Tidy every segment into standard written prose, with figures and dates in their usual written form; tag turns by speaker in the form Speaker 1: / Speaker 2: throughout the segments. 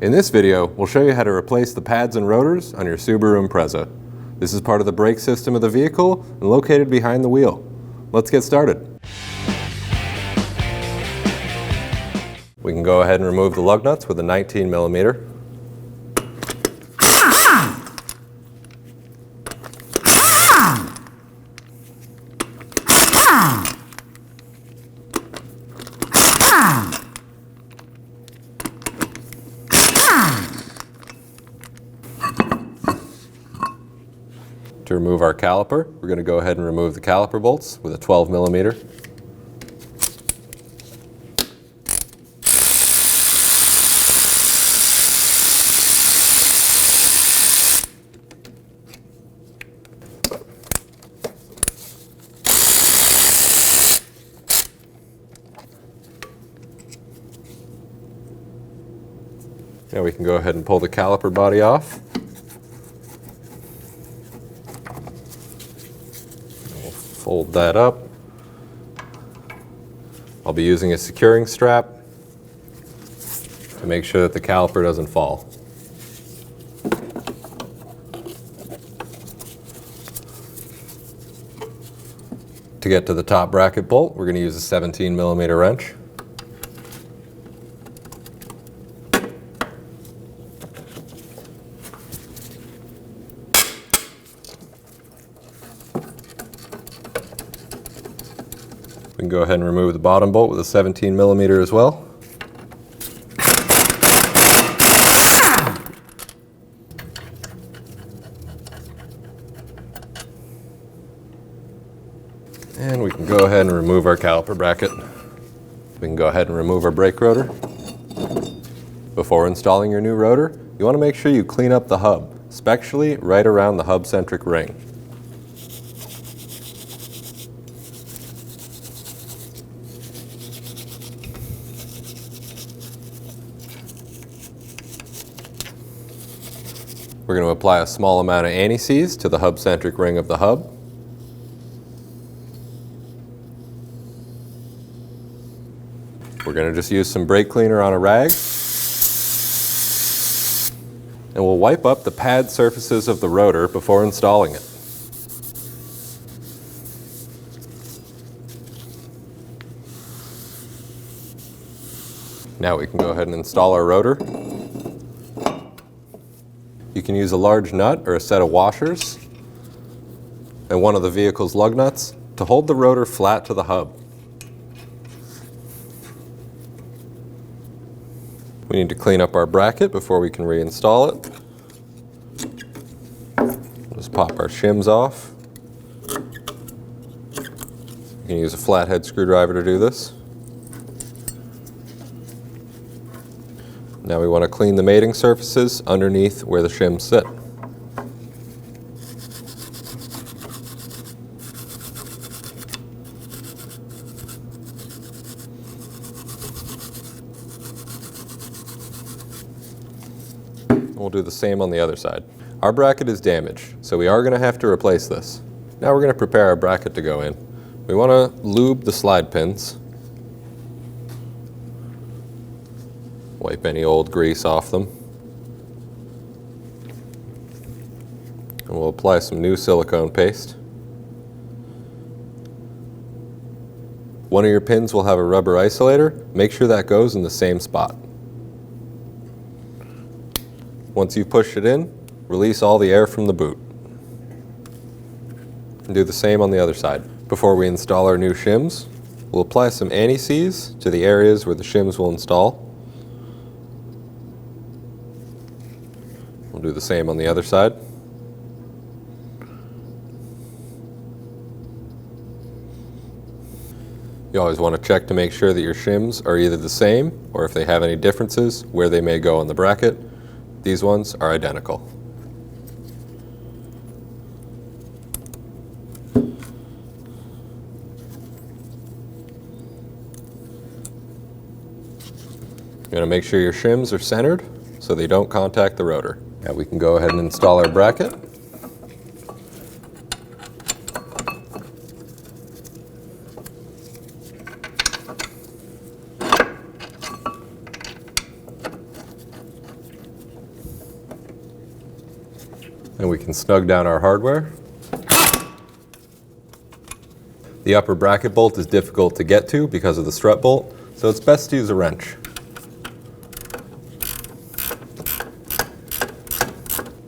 Speaker 1: In this video, we'll show you how to replace the pads and rotors on your Subaru Impreza. This is part of the brake system of the vehicle and located behind the wheel. Let's get started. We can go ahead and remove the lug nuts with a 19mm. To remove our caliper, we're going to go ahead and remove the caliper bolts with a 12mm. Now we can go ahead and pull the caliper body off. Fold that up. I'll be using a securing strap to make sure that the caliper doesn't fall. To get to the top bracket bolt, we're going to use a 17mm wrench. We can go ahead and remove the bottom bolt with a 17mm as well. And we can go ahead and remove our caliper bracket. We can go ahead and remove our brake rotor. Before installing your new rotor, you want to make sure you clean up the hub, especially right around the hub-centric ring. We're going to apply a small amount of anti-seize to the hub-centric ring of the hub. We're going to just use some brake cleaner on a rag. And we'll wipe up the pad surfaces of the rotor before installing it. Now we can go ahead and install our rotor. You can use a large nut or a set of washers and one of the vehicle's lug nuts to hold the rotor flat to the hub. We need to clean up our bracket before we can reinstall it. We'll just pop our shims off. You can use a flathead screwdriver to do this. Now we want to clean the mating surfaces underneath where the shims sit. We'll do the same on the other side. Our bracket is damaged, so we are going to have to replace this. Now we're going to prepare our bracket to go in. We want to lube the slide pins. Wipe any old grease off them. And we'll apply some new silicone paste. One of your pins will have a rubber isolator. Make sure that goes in the same spot. Once you've pushed it in, release all the air from the boot. And do the same on the other side. Before we install our new shims, we'll apply some anti-seize to the areas where the shims will install. We'll do the same on the other side. You always want to check to make sure that your shims are either the same or if they have any differences where they may go on the bracket. These ones are identical. You're going to make sure your shims are centered so they don't contact the rotor. Now we can go ahead and install our bracket. And we can snug down our hardware. The upper bracket bolt is difficult to get to because of the strut bolt, so it's best to use a wrench.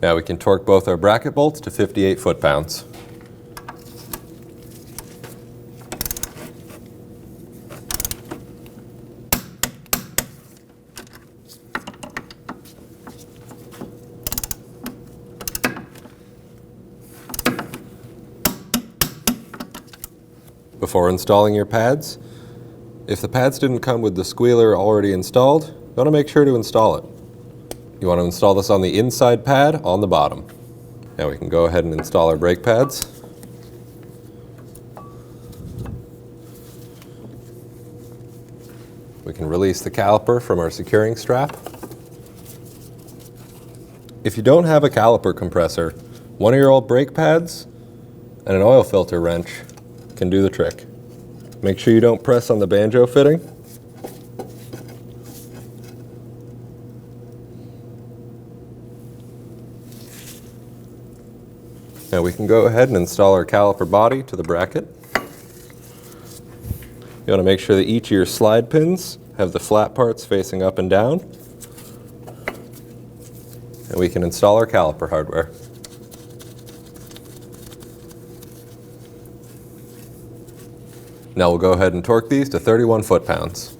Speaker 1: Now we can torque both our bracket bolts to 58 foot-pounds. Before installing your pads, if the pads didn't come with the squealer already installed, you want to make sure to install it. You want to install this on the inside pad on the bottom. Now we can go ahead and install our brake pads. We can release the caliper from our securing strap. If you don't have a caliper compressor, one of your old brake pads and an oil filter wrench can do the trick. Make sure you don't press on the banjo fitting. Now we can go ahead and install our caliper body to the bracket. You want to make sure that each of your slide pins have the flat parts facing up and down. And we can install our caliper hardware. Now we'll go ahead and torque these to 31 foot-pounds.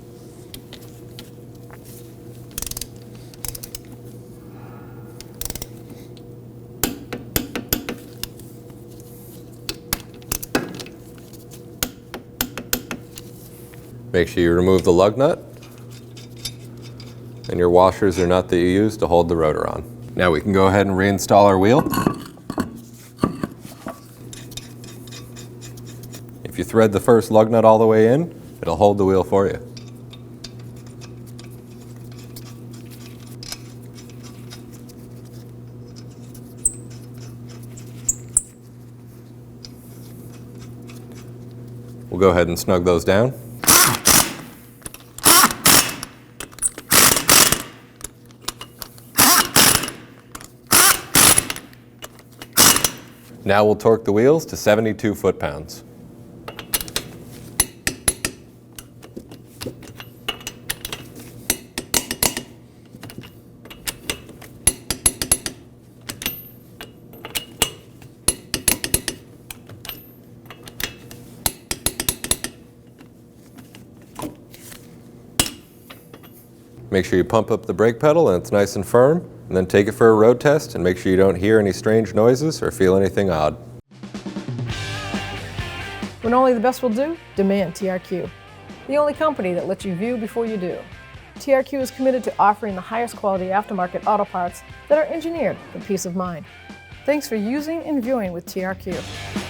Speaker 1: Make sure you remove the lug nut and your washers or nut that you use to hold the rotor on. Now we can go ahead and reinstall our wheel. If you thread the first lug nut all the way in, it'll hold the wheel for you. We'll go ahead and snug those down. Now we'll torque the wheels to 72 foot-pounds. Make sure you pump up the brake pedal and it's nice and firm, and then take it for a road test and make sure you don't hear any strange noises or feel anything odd.
Speaker 2: When only the best will do, demand TRQ. The only company that lets you view before you do. TRQ is committed to offering the highest quality aftermarket auto parts that are engineered for peace of mind. Thanks for using and viewing with TRQ.